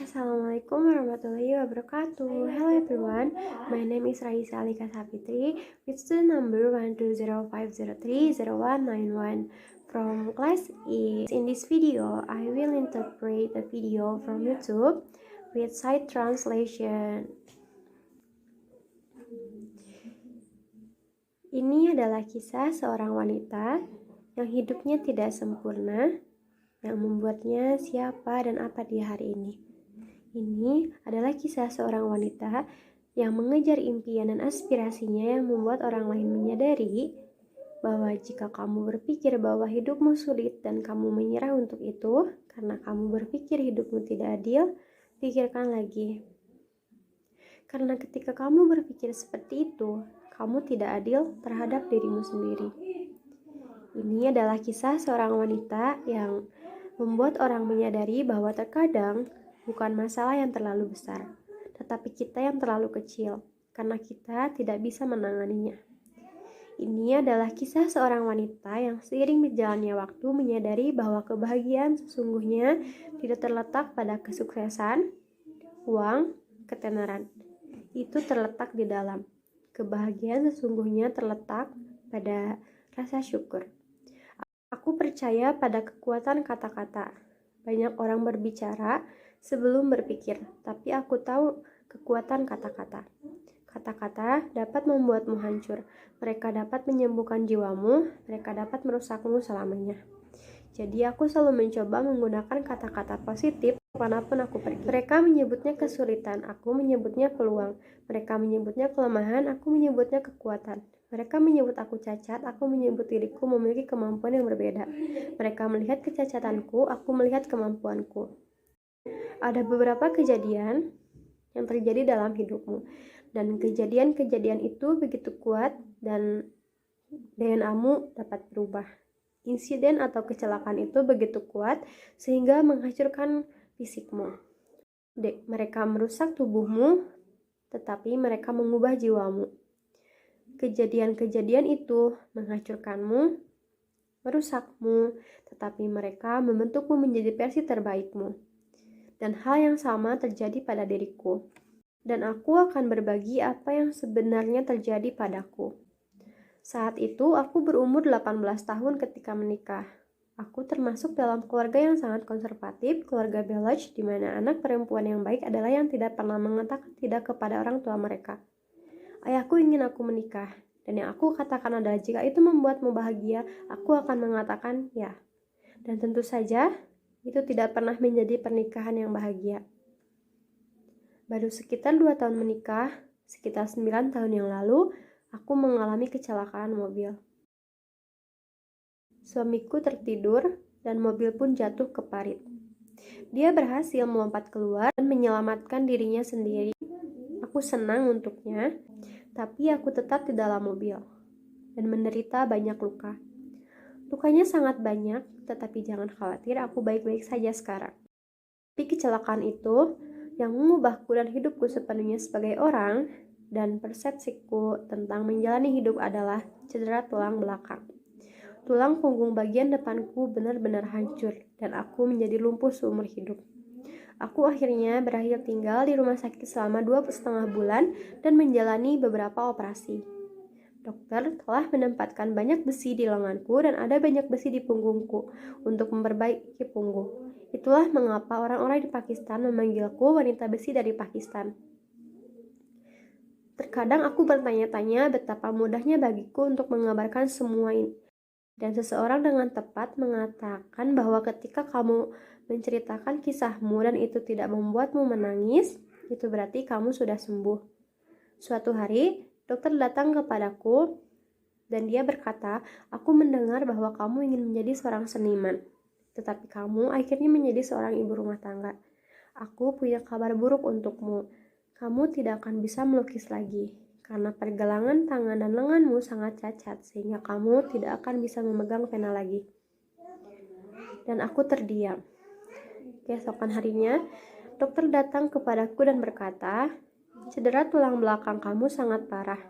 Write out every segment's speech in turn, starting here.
Assalamualaikum warahmatullahi wabarakatuh. Hello everyone, my name is Raisa Alika Sapitri with the number 12050309191 from class E. In this video, I will interpret a video from YouTube with side translation. Ini adalah kisah seorang wanita yang hidupnya tidak sempurna, yang membuatnya siapa dan apa dia hari ini. Ini adalah kisah seorang wanita yang mengejar impian dan aspirasinya yang membuat orang lain menyadari bahwa jika kamu berpikir bahwa hidupmu sulit dan kamu menyerah untuk itu karena kamu berpikir hidupmu tidak adil, pikirkan lagi. Karena ketika kamu berpikir seperti itu, kamu tidak adil terhadap dirimu sendiri. Ini adalah kisah seorang wanita yang membuat orang menyadari bahwa terkadang bukan masalah yang terlalu besar, tetapi kita yang terlalu kecil, karena kita tidak bisa menanganinya. Ini adalah kisah seorang wanita yang seiring berjalannya waktu menyadari bahwa kebahagiaan sesungguhnya tidak terletak pada kesuksesan, uang, ketenaran. Itu terletak di dalam. Kebahagiaan sesungguhnya terletak pada rasa syukur. Aku percaya pada kekuatan kata-kata. Banyak orang berbicara sebelum berpikir, tapi aku tahu kekuatan kata-kata. Kata-kata dapat membuatmu hancur. Mereka dapat menyembuhkan jiwamu, mereka dapat merusakmu selamanya. Jadi aku selalu mencoba menggunakan kata-kata positif kemanapun aku pergi. Mereka menyebutnya kesulitan, aku menyebutnya peluang. Mereka menyebutnya kelemahan, aku menyebutnya kekuatan. Mereka menyebut aku cacat, aku menyebut diriku memiliki kemampuan yang berbeda. Mereka melihat kecacatanku, aku melihat kemampuanku. Ada beberapa kejadian yang terjadi dalam hidupmu, dan kejadian-kejadian itu begitu kuat dan DNA-mu dapat berubah. Insiden atau kecelakaan itu begitu kuat sehingga menghancurkan fisikmu. Mereka merusak tubuhmu, tetapi mereka mengubah jiwamu. Kejadian-kejadian itu menghancurkanmu, merusakmu, tetapi mereka membentukmu menjadi versi terbaikmu. Dan hal yang sama terjadi pada diriku. Dan aku akan berbagi apa yang sebenarnya terjadi padaku. Saat itu aku berumur 18 tahun ketika menikah. Aku termasuk dalam keluarga yang sangat konservatif, keluarga Belaj, di mana anak perempuan yang baik adalah yang tidak pernah mengatakan tidak kepada orang tua mereka. Ayahku ingin aku menikah, dan yang aku katakan adalah jika itu membuatmu bahagia, aku akan mengatakan ya. Dan tentu saja, itu tidak pernah menjadi pernikahan yang bahagia. Baru sekitar 2 tahun menikah, sekitar 9 tahun yang lalu, aku mengalami kecelakaan mobil. Suamiku tertidur dan mobil pun jatuh ke parit. Dia berhasil melompat keluar dan menyelamatkan dirinya sendiri. Aku senang untuknya, tapi aku tetap di dalam mobil dan menderita banyak luka. Lukanya sangat banyak, tetapi jangan khawatir, aku baik-baik saja sekarang. Tapi kecelakaan itu yang mengubahku dan hidupku sepenuhnya sebagai orang, dan persepsiku tentang menjalani hidup adalah cedera tulang belakang. Tulang punggung bagian depanku benar-benar hancur, dan aku menjadi lumpuh seumur hidup. Aku akhirnya berakhir tinggal di rumah sakit selama 2,5 bulan dan menjalani beberapa operasi. Dokter telah menempatkan banyak besi di lenganku dan ada banyak besi di punggungku untuk memperbaiki punggung. Itulah mengapa orang-orang di Pakistan memanggilku wanita besi dari Pakistan. Terkadang aku bertanya-tanya betapa mudahnya bagiku untuk mengabarkan semua ini. Dan seseorang dengan tepat mengatakan bahwa ketika kamu menceritakan kisahmu dan itu tidak membuatmu menangis, itu berarti kamu sudah sembuh. Suatu hari, dokter datang kepadaku dan dia berkata, aku mendengar bahwa kamu ingin menjadi seorang seniman, tetapi kamu akhirnya menjadi seorang ibu rumah tangga. Aku punya kabar buruk untukmu. Kamu tidak akan bisa melukis lagi, karena pergelangan tangan dan lenganmu sangat cacat, sehingga kamu tidak akan bisa memegang pena lagi. Dan aku terdiam. Keesokan harinya, dokter datang kepadaku dan berkata, cedera tulang belakang kamu sangat parah,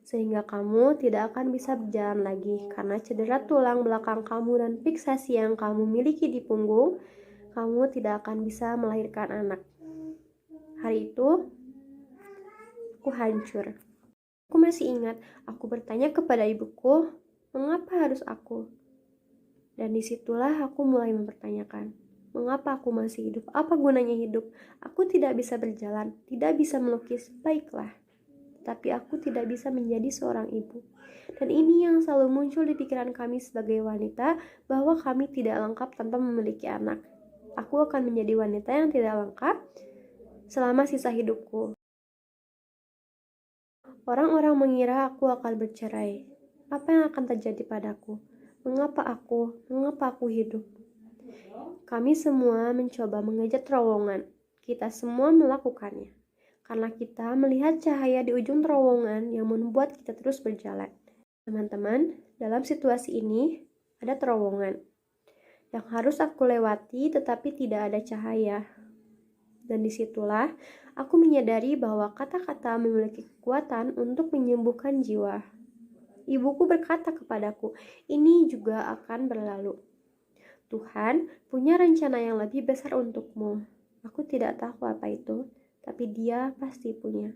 sehingga kamu tidak akan bisa berjalan lagi karena cedera tulang belakang kamu dan fiksasi yang kamu miliki di punggung, kamu tidak akan bisa melahirkan anak. Hari itu, aku hancur. Aku masih ingat, aku bertanya kepada ibuku, mengapa harus aku? Dan disitulah aku mulai mempertanyakan, mengapa aku masih hidup? Apa gunanya hidup? Aku tidak bisa berjalan, tidak bisa melukis, baiklah. Tapi aku tidak bisa menjadi seorang ibu. Dan ini yang selalu muncul di pikiran kami sebagai wanita, bahwa kami tidak lengkap tanpa memiliki anak. Aku akan menjadi wanita yang tidak lengkap selama sisa hidupku. Orang-orang mengira aku akan bercerai. Apa yang akan terjadi padaku? Mengapa aku hidup? Kami semua mencoba mengejar terowongan. Kita semua melakukannya. Karena kita melihat cahaya di ujung terowongan yang membuat kita terus berjalan. Teman-teman, dalam situasi ini ada terowongan yang harus aku lewati tetapi tidak ada cahaya. Dan disitulah aku menyadari bahwa kata-kata memiliki kekuatan untuk menyembuhkan jiwa. Ibuku berkata kepadaku, ini juga akan berlalu. Tuhan punya rencana yang lebih besar untukmu. Aku tidak tahu apa itu, tapi Dia pasti punya.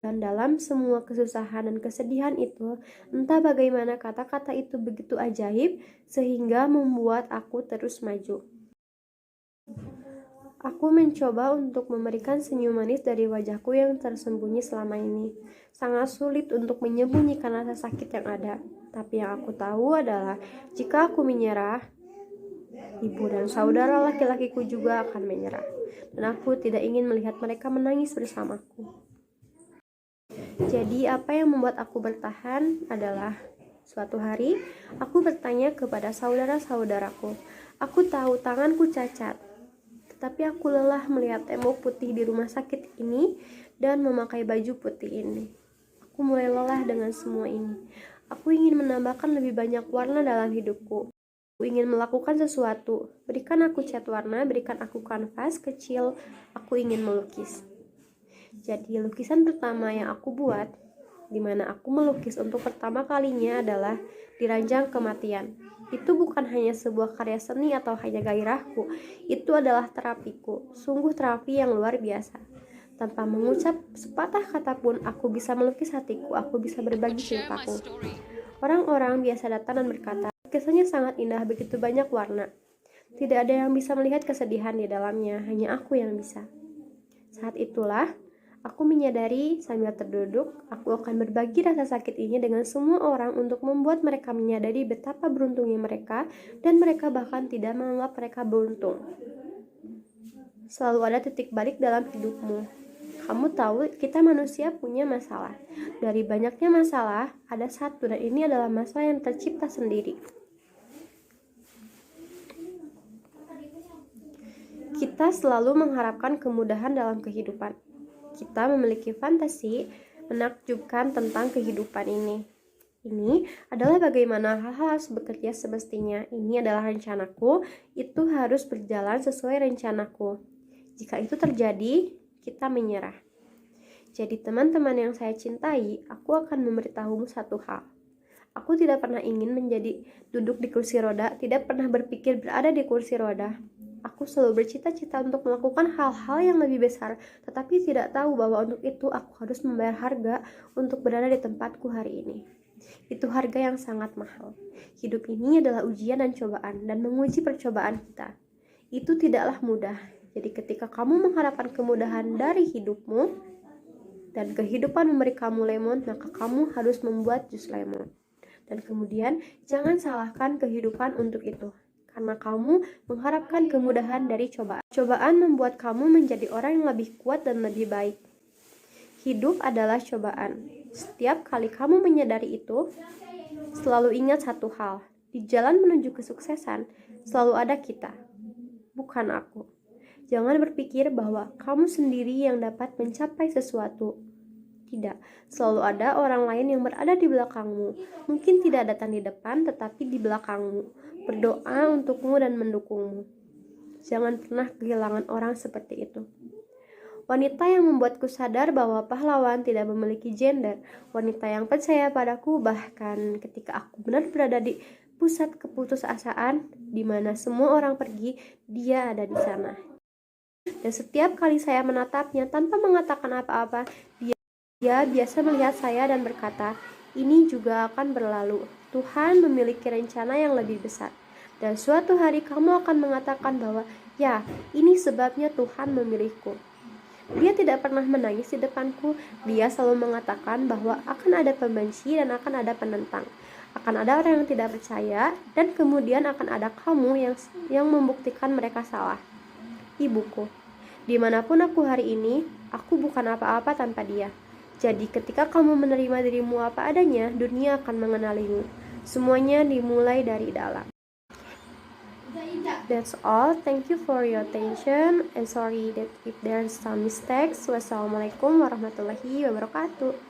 Dan dalam semua kesusahan dan kesedihan itu, entah bagaimana kata-kata itu begitu ajaib, sehingga membuat aku terus maju. Aku mencoba untuk memberikan senyum manis dari wajahku yang tersembunyi selama ini. Sangat sulit untuk menyembunyikan rasa sakit yang ada. Tapi yang aku tahu adalah, jika aku menyerah, ibu dan saudara laki-lakiku juga akan menyerah. Dan aku tidak ingin melihat mereka menangis bersamaku. Jadi apa yang membuat aku bertahan adalah, suatu hari aku bertanya kepada saudara-saudaraku, aku tahu tanganku cacat, tapi aku lelah melihat tembok putih di rumah sakit ini dan memakai baju putih ini. Aku mulai lelah dengan semua ini. Aku ingin menambahkan lebih banyak warna dalam hidupku. Aku ingin melakukan sesuatu. Berikan aku cat warna, berikan aku kanvas kecil. Aku ingin melukis. Jadi lukisan pertama yang aku buat, di mana aku melukis untuk pertama kalinya, adalah di ranjang kematian. Itu bukan hanya sebuah karya seni atau hanya gairahku, itu adalah terapiku, sungguh terapi yang luar biasa. Tanpa mengucap sepatah kata pun, aku bisa melukis hatiku, aku bisa berbagi ceritaku. Orang-orang biasa datang dan berkata, kesannya sangat indah, begitu banyak warna. Tidak ada yang bisa melihat kesedihan di dalamnya, hanya aku yang bisa. Saat itulah, aku menyadari sambil terduduk, aku akan berbagi rasa sakit ini dengan semua orang untuk membuat mereka menyadari betapa beruntungnya mereka, dan mereka bahkan tidak menganggap mereka beruntung. Selalu ada titik balik dalam hidupmu. Kamu tahu, kita manusia punya masalah. Dari banyaknya masalah, ada satu, dan ini adalah masalah yang tercipta sendiri. Kita selalu mengharapkan kemudahan dalam kehidupan. Kita memiliki fantasi menakjubkan tentang kehidupan ini. Ini adalah bagaimana hal-hal harus bekerja semestinya. Ini adalah rencanaku, itu harus berjalan sesuai rencanaku. Jika itu terjadi, kita menyerah. Jadi teman-teman yang saya cintai, aku akan memberitahumu satu hal. Aku tidak pernah ingin duduk di kursi roda, tidak pernah berpikir berada di kursi roda. Aku selalu bercita-cita untuk melakukan hal-hal yang lebih besar, tetapi tidak tahu bahwa untuk itu aku harus membayar harga untuk berada di tempatku hari ini. Itu harga yang sangat mahal. Hidup ini adalah ujian dan cobaan, dan menguji percobaan kita. Itu tidaklah mudah. Jadi ketika kamu mengharapkan kemudahan dari hidupmu, dan kehidupan memberi kamu lemon, maka kamu harus membuat jus lemon. Dan kemudian jangan salahkan kehidupan untuk itu. Karena kamu mengharapkan kemudahan dari cobaan. Cobaan membuat kamu menjadi orang yang lebih kuat dan lebih baik. Hidup adalah cobaan. Setiap kali kamu menyadari itu, selalu ingat satu hal. Di jalan menuju kesuksesan, selalu ada kita, bukan aku. Jangan berpikir bahwa kamu sendiri yang dapat mencapai sesuatu. Tidak, selalu ada orang lain yang berada di belakangmu. Mungkin tidak datang di depan, tetapi di belakangmu. Berdoa untukmu dan mendukungmu. Jangan pernah kehilangan orang seperti itu. Wanita yang membuatku sadar bahwa pahlawan tidak memiliki gender. Wanita yang percaya padaku, bahkan ketika aku benar berada di pusat keputusasaan, di mana semua orang pergi, dia ada di sana. Dan setiap kali saya menatapnya tanpa mengatakan apa-apa, dia biasa melihat saya dan berkata, "Ini juga akan berlalu. Tuhan memiliki rencana yang lebih besar. Dan suatu hari kamu akan mengatakan bahwa, ya, ini sebabnya Tuhan memilihku." Dia tidak pernah menangis di depanku. Dia selalu mengatakan bahwa akan ada pembenci dan akan ada penentang. Akan ada orang yang tidak percaya, dan kemudian akan ada kamu yang membuktikan mereka salah. Ibuku, dimanapun aku hari ini, aku bukan apa-apa tanpa dia. Jadi ketika kamu menerima dirimu apa adanya, dunia akan mengenalimu. Semuanya dimulai dari dalam. That's all. Thank you for your attention and sorry that if there's some mistakes. Wassalamualaikum warahmatullahi wabarakatuh.